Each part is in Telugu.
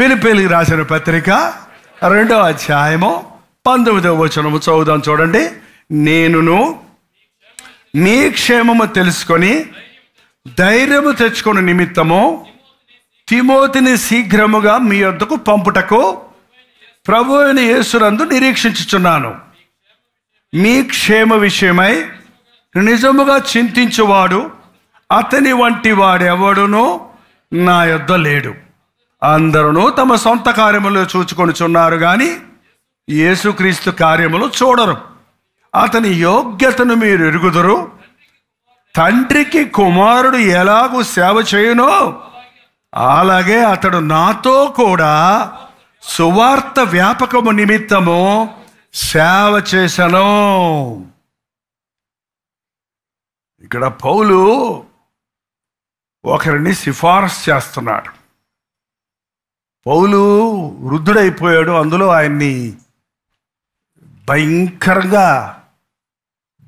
ఫిలిప్పీయులకు రాసిన పత్రిక 2వ అధ్యాయము 19వ వచనము చదువుదాం చూడండి. నేనును మీ క్షేమము తెలుసుకొని ధైర్యము తెచ్చుకుని నిమిత్తము తిమోతిని శీఘ్రముగా మీ యొద్దకు పంపుటకు ప్రభువైన యేసునందు నిరీక్షించుచున్నాను. మీ క్షేమ విషయమై నిజముగా చింతించువాడు అతని వంటి వాడెవడునో నా యొద్ద లేడు. అందరూ తమ సొంత కార్యములు చూచుకొనుచున్నారు కానీ యేసుక్రీస్తు కార్యములు చూడరు. అతని యోగ్యతను మీరు ఎరుగుదురు. తండ్రికి కుమారుడు ఎలాగూ సేవ చేయునో అలాగే అతడు నాతో కూడా సువార్త వ్యాపకము నిమిత్తము సేవ చేశాను. ఇక్కడ పౌలు ఒకరిని సిఫారసు చేస్తున్నాడు. పౌలు వృద్ధుడైపోయాడు. అందులో ఆయన్ని భయంకరంగా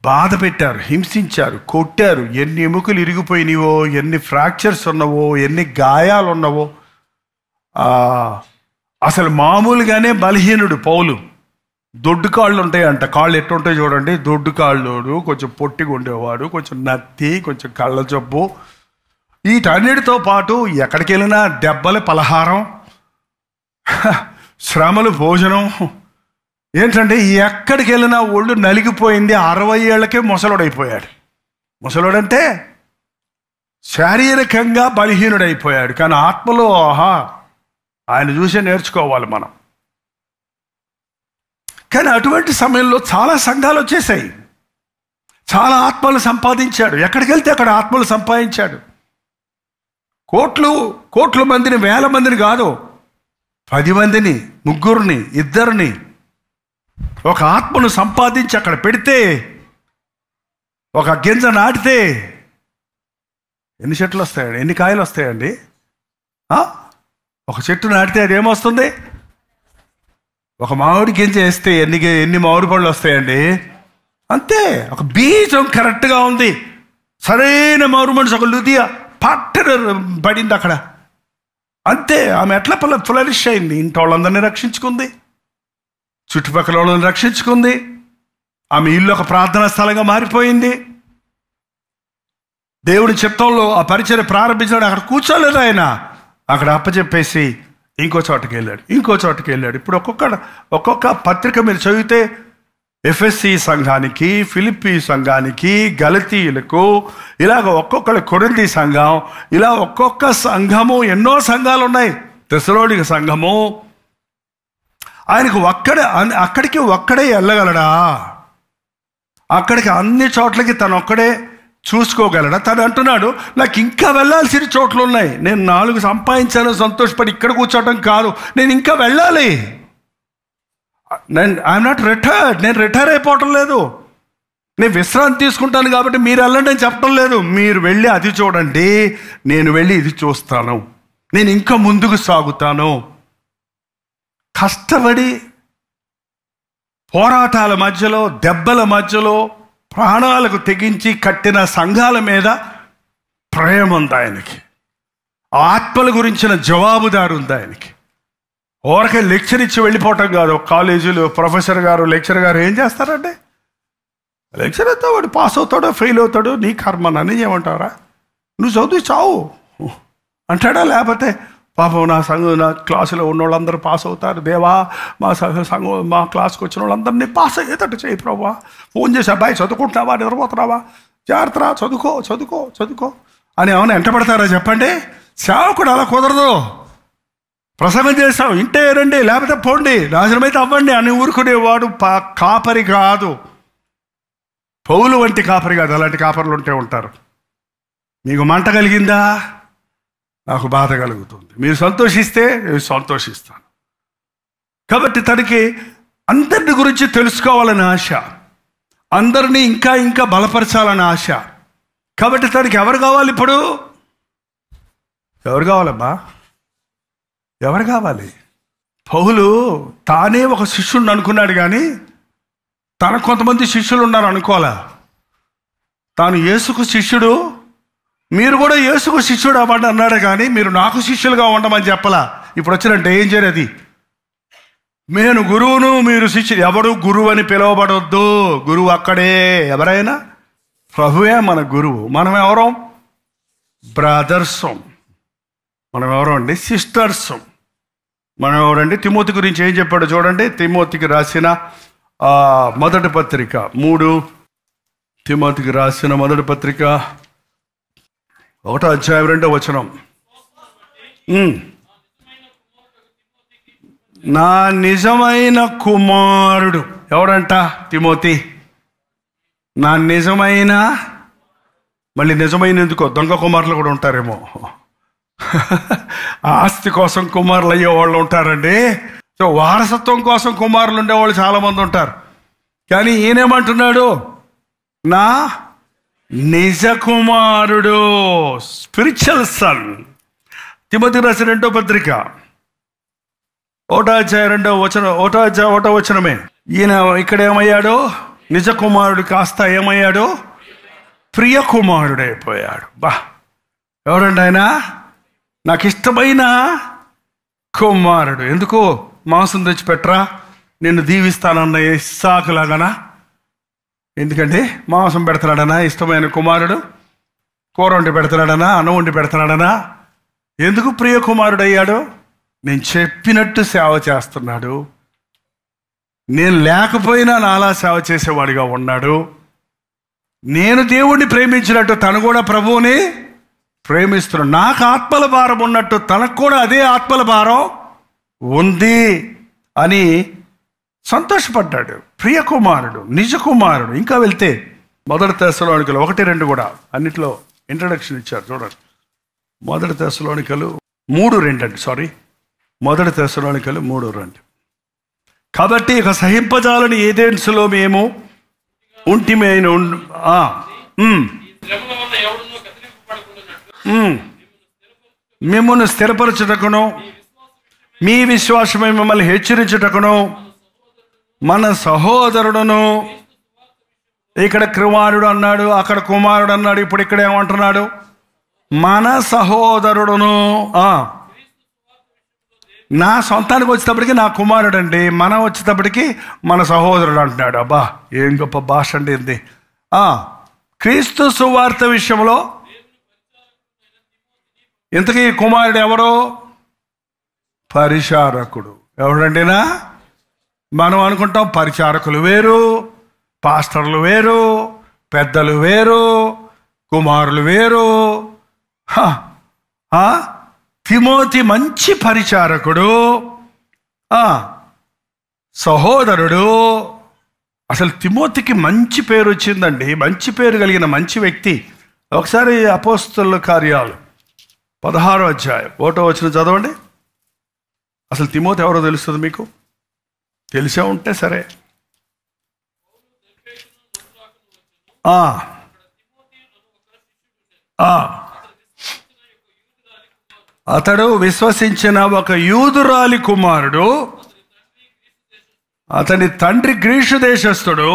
బాధ పెట్టారు, హింసించారు, కొట్టారు. ఎన్ని ఎముకలు ఇరిగిపోయినావో, ఎన్ని ఫ్రాక్చర్స్ ఉన్నవో, ఎన్ని గాయాలు ఉన్నవో. అసలు మామూలుగానే బలహీనుడు పౌలు. దొడ్డు కాళ్ళు ఉంటాయంట. కాళ్ళు ఎట్టుంటాయి చూడండి. దొడ్డు కాళ్ళోడు, కొంచెం పొట్టిగా ఉండేవాడు, కొంచెం నత్తి, కొంచెం కళ్ళ జబ్బు. వీటన్నిటితో పాటు ఎక్కడికి వెళ్ళినా దెబ్బలు, పలహారం, శ్రమలు, భోజనం. ఏంటంటే ఎక్కడికి వెళ్ళినా ఒళ్ళు నలిగిపోయింది. 60 ఏళ్లకే ముసలోడైపోయాడు. ముసలోడంటే శారీరకంగా బలహీనుడైపోయాడు, కానీ ఆత్మలో ఆయన చూసే నేర్చుకోవాలి మనం. కానీ అటువంటి సమయంలో చాలా సంఘాలు వచ్చేసాయి. చాలా ఆత్మలు సంపాదించాడు. ఎక్కడికి వెళ్తే అక్కడ ఆత్మలు సంపాదించాడు. కోట్ల మందిని, వేల మందిని కాదు, 10 మందిని, 3, 2 ఒక ఆత్మను సంపాదించి అక్కడ పెడితే, ఒక గింజ నాటితే ఎన్ని చెట్లు వస్తాయండి, ఎన్ని కాయలు వస్తాయండి? ఒక చెట్టు నాటితే అది ఏమొస్తుంది? ఒక మామిడి గింజ వేస్తే ఎన్ని మామిడి పళ్ళు వస్తాయండి? అంతే. ఒక బీజం కరెక్ట్గా ఉంది, సరైన మామిడి మనిషి ఒక లుదియా పట్టణ పడింది అక్కడ, అంతే. ఆమె ఎట్లా ఫ్లరిష్ అయింది. ఇంటి వాళ్ళందరినీ రక్షించుకుంది, చుట్టుపక్కల వాళ్ళని రక్షించుకుంది. ఆమె ఇల్లు ఒక ప్రార్థనా స్థలంగా మారిపోయింది. దేవుడి చిత్తంలో ఆ పరిచర్య ప్రారంభించాడు. అక్కడ కూర్చోలేదు ఆయన, అక్కడ అప్పచెప్పేసి ఇంకో చోటకి వెళ్ళాడు. ఇప్పుడు ఒక్కొక్క పత్రిక మీరు చదివితే ఎఫెసీ సంఘానికి, ఫిలిప్పీ సంఘానికి, గలతీయులకు, ఇలాగ ఒక్కొక్కరు, కొరింథీ సంఘం, ఇలా ఒక్కొక్క సంఘము, ఎన్నో సంఘాలు ఉన్నాయి. తెస్సలోనిక సంఘము. ఆయనకు అక్కడికి ఒక్కడే వెళ్ళగలడా? అక్కడికి అన్ని చోట్లకి తను ఒక్కడే చూసుకోగలడా? తను అంటున్నాడు, నాకు ఇంకా వెళ్ళాల్సిన చోట్లు ఉన్నాయి. నేను 4 సంపాదించాను సంతోషపడి ఇక్కడ కూర్చోవటం కాదు, నేను ఇంకా వెళ్ళాలి. I'm not retired. నేను రిటైర్ అయిపోవటం లేదు. నేను విశ్రాంతి తీసుకుంటాను కాబట్టి మీరు వెళ్ళండి అని చెప్పడం లేదు. మీరు వెళ్ళి అది చూడండి, నేను వెళ్ళి ఇది చూస్తాను, నేను ఇంకా ముందుకు సాగుతాను. కష్టపడి పోరాటాల మధ్యలో, దెబ్బల మధ్యలో, ప్రాణాలకు తెగించి కట్టిన సంఘాల మీద ప్రేమ ఉంది ఆయనకి. ఆత్మల గురించిన జవాబుదారు ఉంది ఆయనకి. ఓరకే లెక్చర్ ఇచ్చి వెళ్ళిపోవటం కాదు. కాలేజీలో ప్రొఫెసర్ గారు, లెక్చర్ గారు ఏం చేస్తారంటే, లెక్చర్ అయితే వాడు పాస్ అవుతాడో ఫెయిల్ అవుతాడో నీ కర్మ, నన్ను ఏమంటారా, నువ్వు చదువు చావు అంటాడా? లేకపోతే పాపం నా క్లాసులో ఉన్న వాళ్ళందరూ పాస్ అవుతారు దేవా, మా క్లాస్కి వచ్చిన వాళ్ళందరినీ పాస్ అయ్యేటట్టు చేయి ప్రభా. ఫోన్ చేసి, అబ్బాయి చదువుకుంటున్నావా, నిద్రపోతున్నావా, జాగ్రత్త, చదువుకో అని ఏమైనా ఎంటపడతారా చెప్పండి? సేవకుడు అలా కుదరదు. ప్రసంగం చేస్తాం, ఇంటే రండి, లేకపోతే పోండి, నాశనమైతే అవ్వండి అని ఊరుకునేవాడు కాపరి కాదు. పౌలు వంటి కాపరి కాదు. అలాంటి కాపరులు ఉంటారు. మీకు మంట కలిగిందా, నాకు బాధ కలుగుతుంది. మీరు సంతోషిస్తే నేను సంతోషిస్తాను. కాబట్టి తనకి అందరిని గురించి తెలుసుకోవాలని ఆశ, అందరినీ ఇంకా బలపరచాలని ఆశ. కాబట్టి తనకి ఎవరు కావాలి? ఇప్పుడు ఎవరు కావాలమ్మా? ఎవరు కావాలి? పౌలు తానే ఒక శిష్యుడిని అనుకున్నాడు, కానీ తనకు కొంతమంది శిష్యులు ఉన్నారు అనుకోవాలా. తాను యేసుకు శిష్యుడు, మీరు కూడా యేసుకు శిష్యుడు అవ్వండి అన్నాడు, కానీ మీరు నాకు శిష్యులుగా ఉండమని చెప్పలా. ఇప్పుడు వచ్చినట్టు ఏం చేయలేదు, నేను గురువును మీరు శిష్యులు, ఎవరు గురువు అని పిలువబడొద్దు. గురువు అక్కడే, ఎవరైనా ప్రభువే మన గురువు. మనం ఎవరం? బ్రదర్సం. మనం ఎవరం అండి? సిస్టర్సం. మనం ఎవరండి? తిమోతి గురించి ఏం చెప్పాడో చూడండి. తిమోతికి రాసిన మొదటి పత్రిక 3, తిమోతికి రాసిన మొదటి పత్రిక 1వ అధ్యాయం 2వ వచనం. నా నిజమైన కుమారుడు ఎవడంట? తిమోతి. నా నిజమైన, మళ్ళీ నిజమైన ఎందుకో, దొంగ కుమారులు కూడా ఉంటారేమో. ఆస్తి కోసం కుమారులు అయ్యే వాళ్ళు ఉంటారండి. సో వారసత్వం కోసం కుమారులు ఉండేవాళ్ళు చాలామంది ఉంటారు. కానీ ఈయనేమంటున్నాడు? నా నిజ కుమారుడు, స్పిరిచువల్ సన్. తిమోతికి రాసిన 2వ పత్రిక 1వ అధ్యాయం 2వ వచనం, 1వ వచనమే. ఈయన ఇక్కడ ఏమయ్యాడు? నిజ కుమారుడు కాస్త ఏమయ్యాడు? ప్రియ కుమారుడు అయిపోయాడు. బా, ఎవరండి ఆయన? నాకు ఇష్టమైన కుమారుడు. ఎందుకు? మాంసం తెచ్చిపెట్టరా, నిన్ను దీవిస్తానన్న ఇస్సాకులాగానా? ఎందుకంటే మాంసం పెడతాడనా ఇష్టమైన కుమారుడు? కూర వండి పెడతాడనా? అన్నం వండి పెడతాడనా? ఎందుకు ప్రియ కుమారుడు అయ్యాడు? నేను చెప్పినట్టు సేవ చేస్తున్నాడు. నేను లేకపోయినా నాలా సేవ చేసేవాడిగా ఉన్నాడు. నేను దేవుణ్ణి ప్రేమించినట్టు తను కూడా ప్రభువుని ప్రేమిస్తున్నాడు. నాకు ఆత్మల భారం ఉన్నట్టు తనకు కూడా అదే ఆత్మల భారం ఉంది అని సంతోషపడ్డాడు. ప్రియ కుమారుడు, నిజ కుమారుడు. ఇంకా వెళ్తే 1 తెస్సలోనికలు 1-2 కూడా అన్నిట్లో ఇంట్రడక్షన్ ఇచ్చారు చూడండి. 1 తెస్సలోనికలు 3:2 అండి, సారీ, 1 తెస్సలోనికలు 3:2. కాబట్టి ఇక సహింపజాలని ఏదెన్సులో మేము ఉంటిమైన మిమ్మల్ని స్థిరపరచుటకును మీ విశ్వాసమే మిమ్మల్ని హెచ్చరించుటకును మన సహోదరుడును, ఇక్కడ కుమారుడు అన్నాడు, అక్కడ కుమారుడు అన్నాడు, ఇప్పుడు ఇక్కడ ఏమంటున్నాడు? మన సహోదరుడును. నా సొంతానికి వచ్చేటప్పటికి నా కుమారుడు అండి, మనం వచ్చేటప్పటికి మన సహోదరుడు అంటున్నాడు. అబ్బా, ఏం గొప్ప భాష అండి ఇది. క్రీస్తు సువార్త విషయంలో ఇంతకీ కుమారుడు ఎవరు? పరిచారకుడు. ఎవడండినా? మనం అనుకుంటాం పరిచారకులు వేరు, పాస్టర్లు వేరు, పెద్దలు వేరు, కుమారులు వేరు. తిమోతి మంచి పరిచారకుడు, సహోదరుడు. అసలు తిమోతికి మంచి పేరు వచ్చిందండి, మంచి పేరు కలిగిన మంచి వ్యక్తి. ఒకసారి అపోస్తలుల కార్యాలు 16వ అధ్యాయం 1వ వచనం చదవండి. అసలు తిమోతి ఎవరో తెలుస్తుంది మీకు? తెలిసే ఉంటే సరే. అతడు విశ్వసించిన ఒక యూదురాలి కుమారుడు, అతని తండ్రి గ్రీసు దేశస్థుడు.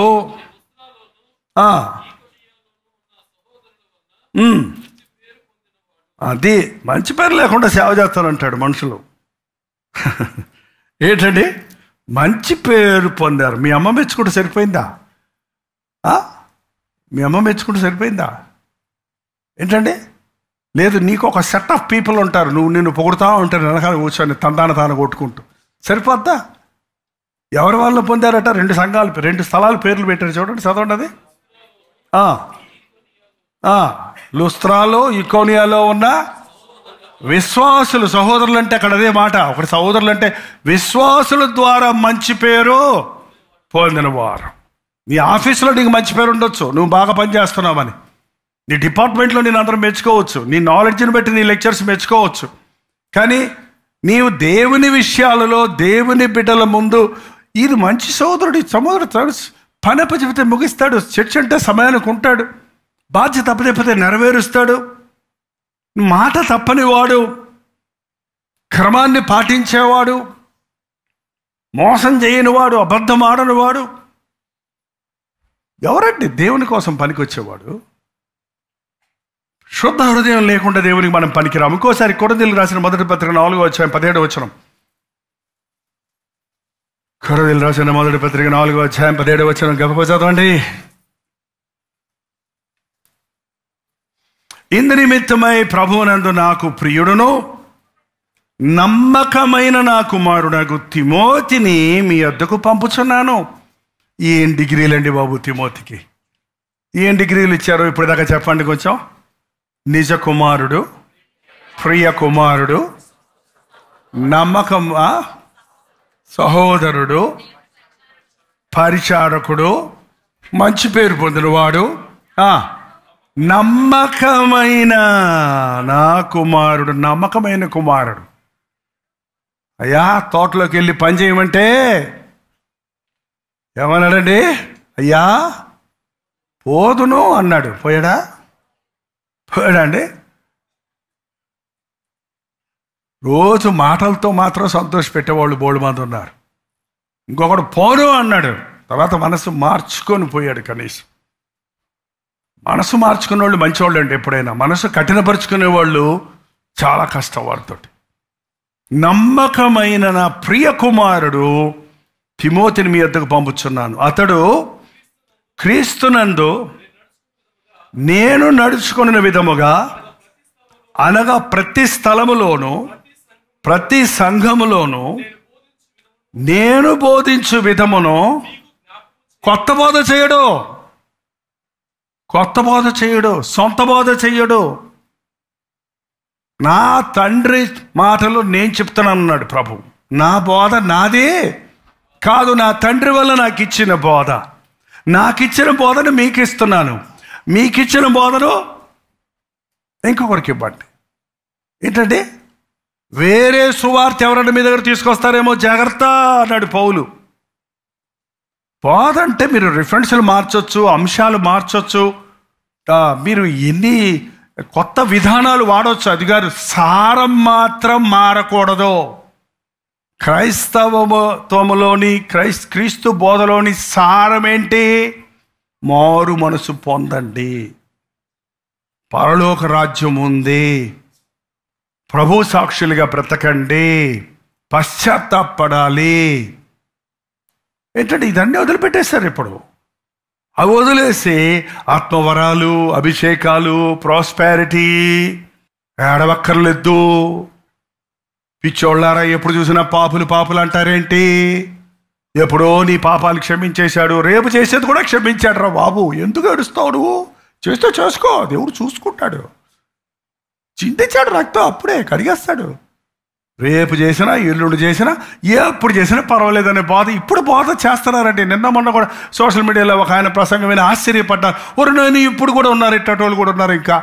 అది మంచి పేరు లేకుండా సేవ చేస్తానంటాడు మనుషులు. ఏంటండి? మంచి పేరు పొందారు. మీ అమ్మ మెచ్చుకుంటే సరిపోయిందా? మీ అమ్మ మెచ్చుకుంటే సరిపోయిందా? ఏంటండి? లేదు, నీకు ఒక సెట్ ఆఫ్ పీపుల్ ఉంటారు, నిన్ను పొగుడుతూ ఉంటారు, వెనకాల కూర్చొని తాను కొట్టుకుంటూ. సరిపోద్దా? ఎవరి వాళ్ళు పొందారట? 2 సంఘాలు, 2 స్థలాల పేర్లు పెట్టారు చూడండి, చదవండి అది. లుస్త్రాలో, ఇకోనియాలో ఉన్న విశ్వాసులు, సహోదరులు అంటే అక్కడ అదే మాట. ఒకటి సహోదరులు అంటే విశ్వాసుల ద్వారా మంచి పేరు పొందినవారు. నీ ఆఫీసులో నీకు మంచి పేరు ఉండొచ్చు, నువ్వు బాగా పనిచేస్తున్నావని. నీ డిపార్ట్మెంట్లో నేను అందరం మెచ్చుకోవచ్చు, నీ నాలెడ్జ్ని బట్టి నీ లెక్చర్స్ మెచ్చుకోవచ్చు. కానీ నీవు దేవుని విషయాలలో, దేవుని బిడ్డల ముందు ఇది మంచి సోదరుడు, సముద్రుడు, పని అప్పచెపితే ముగిస్తాడు, చర్చ్ అంటే సమయానికి ఉంటాడు, బాధ్యత అప్పచెపితే నెరవేరుస్తాడు, మాట తప్పనివాడు, క్రమాన్ని పాటించేవాడు, మోసం చేయనివాడు, అబద్ధం ఆడనివాడు. ఎవరండి దేవుని కోసం పనికొచ్చేవాడు? శుద్ధ హృదయం లేకుండా దేవునికి మనం పనికిరాము. ఇంకోసారి కొరింథీయులకు రాసిన మొదటి పత్రిక 4:17 కొరింథీయులకు రాసిన మొదటి పత్రిక 4:17 గొప్ప చదవండి. ఇందు నిమిత్తమై ప్రభువునందు నాకు ప్రియుడును నమ్మకమైన నా కుమారుడగు తిమోతిని మీ వద్దకు పంపుచున్నాను. ఏం డిగ్రీలండి బాబు తిమోతికి? ఏం డిగ్రీలు ఇచ్చారో ఇప్పుడు దాకా చెప్పండి కొంచెం. నిజ కుమారుడు, ప్రియ కుమారుడు, నమ్మకం, సహోదరుడు, పరిచారకుడు, మంచి పేరు పొందినవాడు, నమ్మకమైన నా కుమారుడు. నమ్మకమైన కుమారుడు. అయ్యా తోటలోకి వెళ్ళి పని చేయమంటే ఏమన్నాడండి? అయ్యా పోదును అన్నాడు. పోయాడా అండి? రోజు మాటలతో మాత్రం సంతోష పెట్టేవాళ్ళు బోల్డ్ మంది ఉన్నారు. ఇంకొకడు పోను అన్నాడు, తర్వాత మనసు మార్చుకొని పోయాడు. కనీసం మనసు మార్చుకునే వాళ్ళు మంచివాళ్ళు అండి. ఎప్పుడైనా మనసు కఠినపరుచుకునే వాళ్ళు చాలా కష్టం వారితోటి. నమ్మకమైన నా ప్రియ కుమారుడు తిమోతిని మీ వద్దకు పంపుచున్నాను. అతడు క్రీస్తునందు నేను నడుచుకున్న విధముగా, అనగా ప్రతి స్థలములోను ప్రతి సంఘములోను నేను బోధించు విధమును కొత్త బోధ చేయడు, సొంత బోధ చేయడు. నా తండ్రి మాటలు నేను చెప్తాను అన్నాడు ప్రభు. నా బోధ నాదే కాదు, నా తండ్రి వల్ల నాకు ఇచ్చిన బోధ. నాకు ఇచ్చిన బోధను మీకు ఇస్తున్నాను, మీకు ఇచ్చిన బోధను ఇంకొకరికి ఇవ్వండి. ఏంటంటే వేరే సువార్త ఎవరైనా మీ దగ్గర తీసుకొస్తారేమో జాగ్రత్త అన్నాడు పౌలు. బోధ అంటే మీరు రిఫరెన్స్లు మార్చొచ్చు, అంశాలు మార్చొచ్చు, మీరు ఎన్ని కొత్త విధానాలు వాడవచ్చు. అది గారు సారం మాత్రం మారకూడదు. క్రైస్తవత్వములోని క్రీస్తు బోధలోని సారం ఏంటి? మారు మనసు పొందండి, పరలోక రాజ్యం ఉంది, ప్రభు సాక్షులుగా బ్రతకండి, పశ్చాత్తాపడాలి. ఏంటంటే ఇదన్నీ వదిలిపెట్టేశారు. ఇప్పుడు అవి వదిలేసి ఆత్మవరాలు, అభిషేకాలు, ప్రాస్పారిటీ ఏడవక్కర్లేదు. పిచ్చోళ్ళారా, ఎప్పుడు చూసినా పాపులు అంటారేంటి? ఎప్పుడో నీ పాపాలు క్షమించేశాడు, రేపు చేసేది కూడా క్షమించాడు రా బాబు, ఎందుకు ఏడుస్తావు? చేస్తే చేసుకో, దేవుడు చూసుకుంటాడు. చింతించాడు రక్తం, అప్పుడే కడిగేస్తాడు. రేపు చేసినా, ఎల్లుండి చేసినా, ఎప్పుడు చేసినా పర్వాలేదనే బోధ ఇప్పుడు బోధ చేస్తున్నారండి. నిన్న మొన్న కూడా సోషల్ మీడియాలో ఒక ఆయన ప్రసంగం విని ఆశ్చర్యపడ్డాను. నేను ఇప్పుడు కూడా ఉన్నారు, ఇట్టేటోళ్ళు కూడా ఉన్నారు. ఇంకా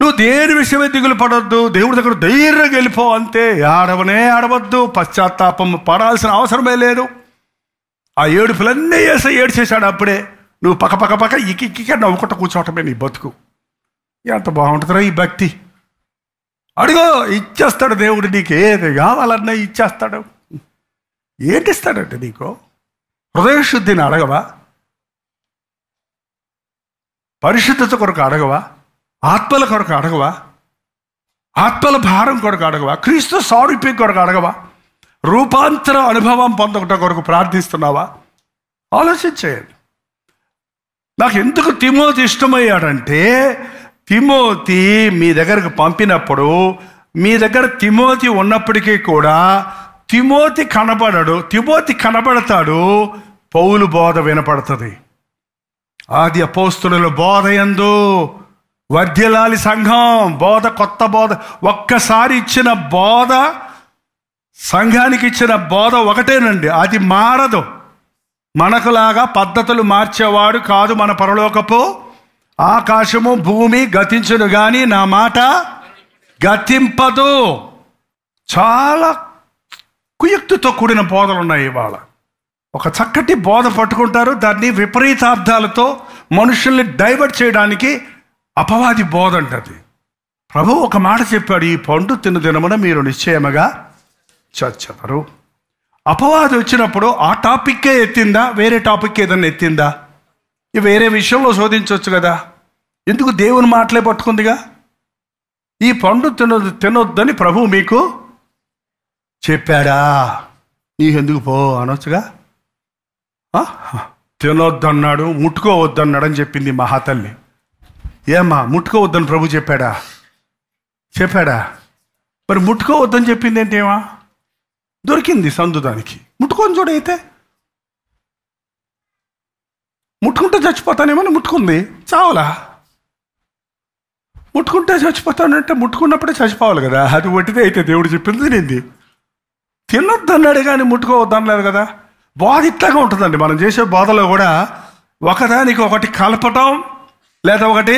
నువ్వు దేని విషయమే దిగులు పడవద్దు, దేవుడి దగ్గర ధైర్యంగా వెళ్ళిపో అంతే. ఆడవద్దు, పశ్చాత్తాపం పడాల్సిన అవసరమే లేదు. ఆ ఏడుపులన్నీ ఏడ్చేశాడు అప్పుడే. నువ్వు పక్క ఇక్కిక నవ్వుకుంటూ కూర్చోవటమే నీ బతుకు. ఎంత బాగుంటుందిరా ఈ భక్తి. అడుగో, ఇచ్చేస్తాడు దేవుడు. నీకు ఏది కావాలన్నా ఇచ్చేస్తాడు. ఏంటిస్తాడంటే నీకు? హృదయశుద్ధిని అడగవా? పరిశుద్ధత కొరకు అడగవా? ఆత్మల కొరకు అడగవా? ఆత్మల భారం కొరకు అడగవా? క్రీస్తు సారూప్యం కొరకు అడగవా? రూపాంతర అనుభవం పొందడం కొరకు ప్రార్థిస్తున్నావా? ఆలోచించేయండి. నాకు ఎందుకు తిమోతి ఇష్టమయ్యాడంటే, తిమోతి మీ దగ్గరకు పంపినప్పుడు మీ దగ్గర తిమోతి ఉన్నప్పటికీ కూడా తిమోతి కనబడడు. తిమోతి కనబడతాడు, పౌలు బోధ వినపడుతుంది. ఆది అపోస్తుల బోధ యందు వర్ధిల్లాలి సంఘం. బోధ, కొత్త బోధ. ఒక్కసారి ఇచ్చిన బోధ, సంఘానికి ఇచ్చిన బోధ ఒకటేనండి, అది మారదు. మనకులాగా పద్ధతులు మార్చేవాడు కాదు మన పరలోకపు. ఆకాశము భూమి గతించును కానీ నా మాట గతింపదు. చాలా కుయుక్తితో కూడిన బోధలు ఉన్నాయి ఇవాళ. ఒక చక్కటి బోధ పట్టుకుంటారు, దాన్ని విపరీతార్థాలతో మనుషుల్ని డైవర్ట్ చేయడానికి అపవాది బోధ అంటది. ప్రభు ఒక మాట చెప్పాడు, ఈ పండు తిను దినమున మీరు నిశ్చయముగా చచ్చెదరు. అపవాది వచ్చినప్పుడు ఆ టాపిక్కే ఎత్తిందా, వేరే టాపిక్ ఏదన్నా ఎత్తిందా? వేరే విషయంలో శోధించవచ్చు కదా. ఎందుకు దేవుని మాటలే పట్టుకుందిగా. ఈ పండు తినొద్దని ప్రభువు మీకు చెప్పాడా? నీకెందుకు పో అనొచ్చుగా. తినొద్దన్నాడు, ముట్టుకోవద్దన్నాడు అని చెప్పింది మహాతల్లి. ఏమ్మా, ముట్టుకోవద్దని ప్రభు చెప్పాడా? మరి ముట్టుకోవద్దని చెప్పింది ఏంటేమా? దొరికింది సందు దానికి. ముట్టుకొని చూడైతే, ముట్టుకుంటే చచ్చిపోతానేమని ముట్టుకుంది, చావలా. ముట్టుకుంటే చచ్చిపోతానంటే ముట్టుకున్నప్పుడే చచ్చిపోవాలి కదా. అది ఒట్టిదే అయితే దేవుడు చెప్పింది తినింది. తినొద్దన్నాడు కానీ ముట్టుకోవద్దనలేదు కదా. బోధ ఇట్లాగా ఉంటుందండి. మనం చేసే బోధలో కూడా ఒకదానికి ఒకటి కలపటం లేదా ఒకటి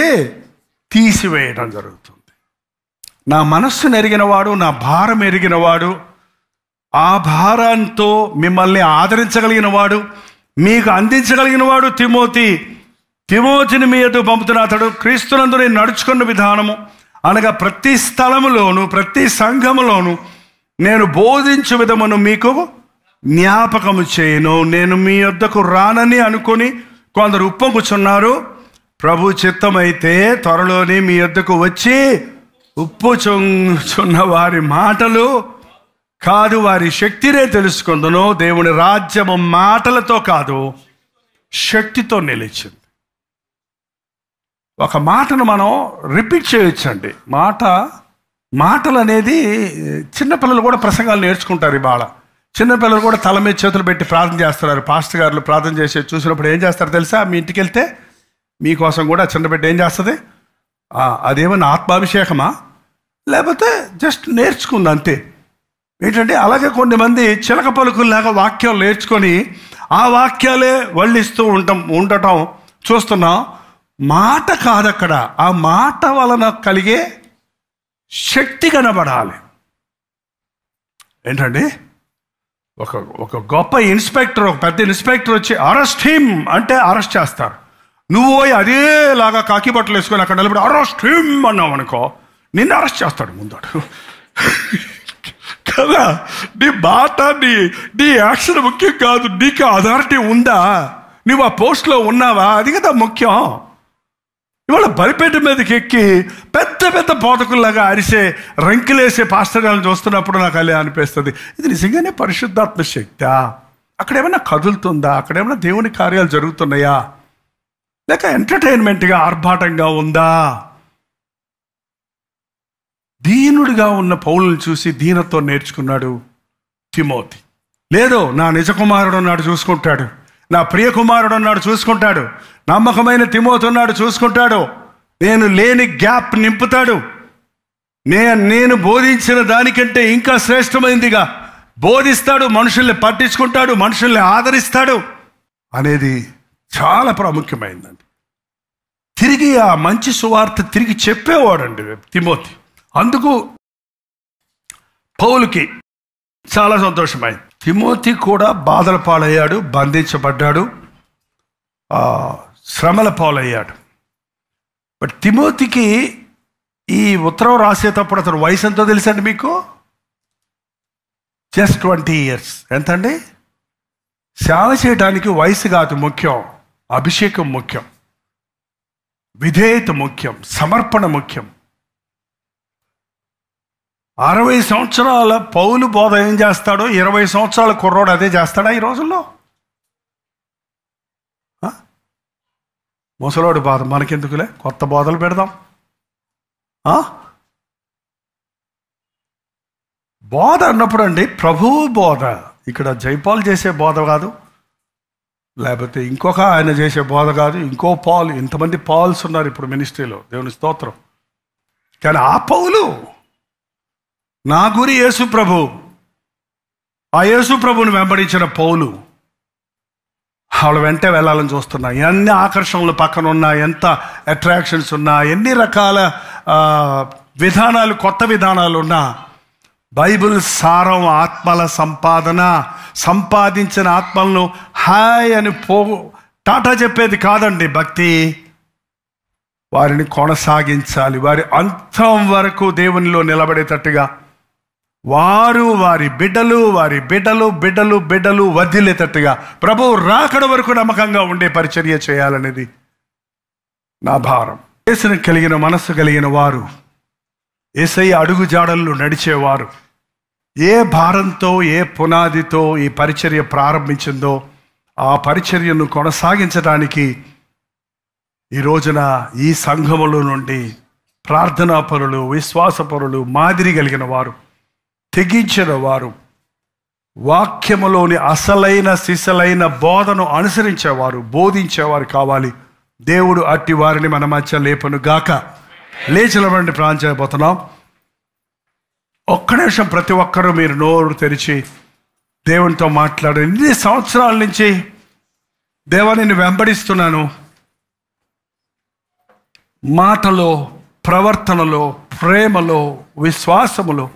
తీసివేయడం జరుగుతుంది. నా మనస్సును ఎరిగినవాడు, నా భారం ఎరిగినవాడు, ఆ భారంతో మిమ్మల్ని ఆదరించగలిగిన వాడు, మీకు అందించగలిగిన వాడు తిమోతిని మీ ఎదుట పంపుతున్న అతడు క్రీస్తునందు నేను నడుచుకున్న విధానము అనగా ప్రతి స్థలములోను ప్రతి సంఘములోను నేను బోధించు విధమును మీకు జ్ఞాపకము చేయను. నేను మీ యొద్దకు రానని అనుకొని కొందరు ఉప్పొంగుచున్నారు. ప్రభు చిత్తమైతే త్వరలోనే మీ యొద్దకు వచ్చి ఉప్పుచున్న వారి మాటలు కాదు, వారి శక్తినే తెలుసుకుందును. దేవుని రాజ్యము మాటలతో కాదు, శక్తితో నిలిచింది. ఒక మాటను మనం రిపీట్ చేయొచ్చండి. మాటలు అనేది చిన్నపిల్లలు కూడా ప్రసంగాలు నేర్చుకుంటారు. ఇవాళ చిన్నపిల్లలు కూడా తల మీద చేతులు పెట్టి ప్రార్థన చేస్తున్నారు. పాస్టర్ గారు ప్రార్థన చేసి చూసినప్పుడు ఏం చేస్తారు తెలుసా? మీ ఇంటికి వెళ్తే మీకోసం కూడా చిన్న బిడ్డ ఏం చేస్తుంది? అదేమన్నా ఆత్మాభిషేకమా, లేకపోతే జస్ట్ నేర్చుకుంది అంతే. ఏంటంటే అలాగే కొంతమంది చిలక పలుకుల్లాగా వాక్యాలు నేర్చుకొని ఆ వాక్యాలే వల్లిస్తూ ఉండటం చూస్తున్నాం. మాట కాదక్కడ, ఆ మాట వలన కలిగే శక్తి కనబడాలి. ఏంటండి, ఒక గొప్ప ఇన్స్పెక్టర్, ఒక పెద్ద ఇన్స్పెక్టర్ వచ్చి అరెస్ట్ హిమ్ అంటే అరెస్ట్ చేస్తారు. నువ్వు పోయి అదేలాగా కాకి బట్టలు వేసుకొని అక్కడ నిలబడి అరెస్ట్ హిమ్ అన్నావు అనుకో, నిన్ను అరెస్ట్ చేస్తాడు ముందు కదా. నీ మాట నీ యాక్షన్ ముఖ్యం కాదు, నీకు అథారిటీ ఉందా, నువ్వు ఆ పోస్ట్లో ఉన్నావా, అది కదా ముఖ్యం. ఇవాళ బలిపేట మీదకి ఎక్కి పెద్ద పెద్ద బోధకుల్లాగా అరిసే రంకిలేసే పాస్టర్లను చూస్తున్నప్పుడు నాకు అలా అనిపిస్తుంది, ఇది నిజంగానే పరిశుద్ధాత్మ శక్తి? అక్కడ ఏమైనా కదులుతుందా? అక్కడ ఏమైనా దేవుని కార్యాలు జరుగుతున్నాయా? లేక ఎంటర్టైన్మెంట్గా ఆర్భాటంగా ఉందా? దీనుడిగా ఉన్న పౌలుని చూసి దీనతో నేర్చుకున్నాడు తిమోతి. లేదు, నా నిజ కుమారుడు ఉన్నాడు చూసుకుంటాడు, నా ప్రియ కుమారుడు ఉన్నాడు చూసుకుంటాడు, నమ్మకమైన తిమోతి ఉన్నాడు చూసుకుంటాడు, నేను లేని గ్యాప్ నింపుతాడు, నేను బోధించిన దానికంటే ఇంకా శ్రేష్టమైందిగా బోధిస్తాడు, మనుషుల్ని పట్టించుకుంటాడు, మనుషుల్ని ఆదరిస్తాడు అనేది చాలా ప్రాముఖ్యమైందండి. తిరిగి ఆ మంచి సువార్త తిరిగి చెప్పేవాడండి తిమోతి. అందుకు పౌలుకి చాలా సంతోషమైంది. తిమోతి కూడా బాధల పాలయ్యాడు, బంధించబడ్డాడు, శ్రమల పాలయ్యాడు. బట్ తిమోతికి ఈ ఉత్తరం రాసేటప్పుడు అతను వయసు ఎంతో తెలుసండి మీకు? Just 20 years. ఎంతండి? సేవ చేయడానికి వయసు కాదు ముఖ్యం, అభిషేకం ముఖ్యం, విధేయత ముఖ్యం, సమర్పణ ముఖ్యం. 60 సంవత్సరాల పౌలు బోధ ఏం చేస్తాడో 20 సంవత్సరాల కుర్రోడు అదే చేస్తాడా ఈ రోజుల్లో? ముసలోడు బాధ మనకెందుకులే, కొత్త బోధలు పెడదాం. బోధ అన్నప్పుడు అండి ప్రభువు బోధ, ఇక్కడ జైపాల్ చేసే బోధ కాదు, లేకపోతే ఇంకొక ఆయన చేసే బోధ కాదు, ఇంకో పాల్. ఇంతమంది పాల్స్ ఉన్నారు ఇప్పుడు మినిస్ట్రీలో, దేవుని స్తోత్రం. కానీ ఆ పౌలు, నా గురి యేసు ప్రభు, ఆ యేసు ప్రభుని వెంబడించిన పౌలు వాళ్ళ వెంటే వెళ్ళాలని చూస్తున్నా. ఎన్ని ఆకర్షణలు పక్కన ఉన్నా, ఎంత అట్రాక్షన్స్ ఉన్నా, ఎన్ని రకాల విధానాలు, కొత్త విధానాలు ఉన్నా, బైబిల్ సారం ఆత్మల సంపాదన. సంపాదించిన ఆత్మలను హాయ్ అని టాటా చెప్పేది కాదండి భక్తి. వారిని కొనసాగించాలి, వారి అంతం వరకు దేవునిలో నిలబడేటట్టుగా, వారు వారి బిడ్డలు వదిలేటట్టుగా ప్రభువు రాకడ వరకు నమ్మకంగా ఉండే పరిచర్య చేయాలనేది నా భారం. యేసుని కలిగిన మనస్సు కలిగిన వారు, యేసయ్య అడుగు జాడల్లో నడిచేవారు, ఏ భారంతో ఏ పునాదితో ఈ పరిచర్య ప్రారంభించిందో ఆ పరిచర్యను కొనసాగించడానికి ఈ రోజున ఈ సంఘములో నుండి ప్రార్థనాపరులు, విశ్వాసపరులు, మాదిరి కలిగిన వారు, తెగించిన వారు, వాక్యములోని అసలైన సిసలైన బోధను అనుసరించేవారు, బోధించేవారు కావాలి. దేవుడు అట్టి వారిని మన మధ్య లేపను గాక. లేచినటువంటి ప్రార్థన చేయబోతున్నాం. ఒక్క నిమిషం ప్రతి ఒక్కరూ మీరు నోరు తెరిచి దేవునితో మాట్లాడు. ఇన్ని సంవత్సరాల నుంచి దేవా నిన్ను వెంబడిస్తున్నాను, మాటలో, ప్రవర్తనలో, ప్రేమలో, విశ్వాసములో,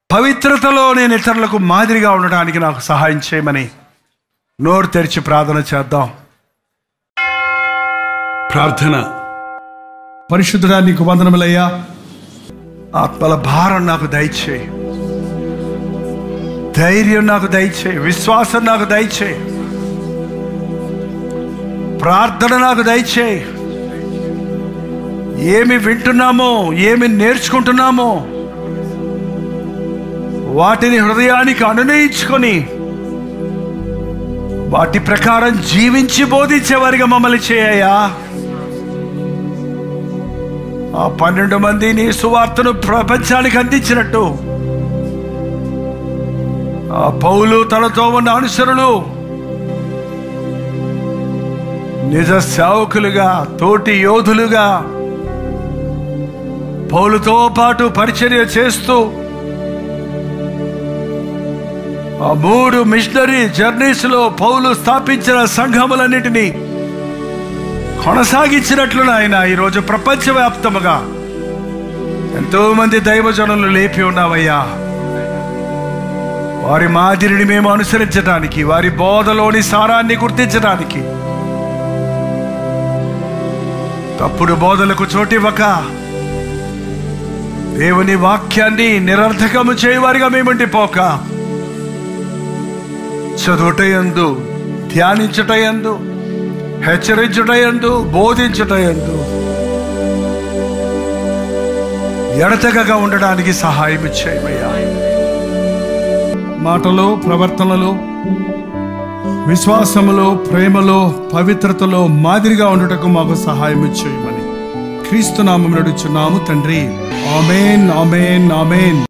పవిత్రతలో నేను ఇతరులకు మాదిరిగా ఉండడానికి నాకు సహాయం చేయమని నోరు తెరిచి ప్రార్థన చేద్దాం. ప్రార్థన. పరిశుద్ధుడా, నీకు వందనములయ్యా. ఆత్మల భారం నాకు దయచేయి, ధైర్యం నాకు దయచేయి, విశ్వాసం నాకు దయచేయి, ప్రార్థన నాకు దయచేయి. ఏమి వింటున్నామో, ఏమి నేర్చుకుంటున్నామో వాటిని హృదయానికి అనునయించుకొని వాటి ప్రకారం జీవించి బోధించేవారిగా మమ్మల్ని చేయయ్యా. ఆ 12 మంది నీ సువార్తను ప్రపంచానికి అందించినట్టు ఆ పౌలు తనతో ఉన్న అనుసరులు నిజ సేవకులుగా, తోటి యోధులుగా పౌలుతో పాటు పరిచర్య చేస్తూ ఆ 3 మిషనరీ జర్నీస్ లో పౌలు స్థాపించిన సంఘములన్నిటినీ కొనసాగించినట్లు నాయన ఈరోజు ప్రపంచవ్యాప్తముగా ఎంతో మంది దైవజనులు లేపి ఉన్నావయ్యా. వారి మాదిరిని మేము అనుసరించడానికి, వారి బోధలోని సారాన్ని గుర్తించడానికి, తప్పుడు బోధలకు చోటివ్వక దేవుని వాక్యాన్ని నిరర్థకము చేయవారిగా మేముండిపోక చదువుటయందు, ధ్యానించుటయందు, హెచ్చరించుటయందు, బోధించుటయందు ఎడతెగగా ఉండడానికి సహాయం చేయమయ్యా. మాటలో, ప్రవర్తనలో, విశ్వాసములో, ప్రేమలో, పవిత్రతలో మాదిరిగా ఉండుటకు మాకు సహాయం చేయమని క్రీస్తు నామమున అడుగుచున్నాము తండ్రి. ఆమేన్, ఆమేన్, ఆమేన్.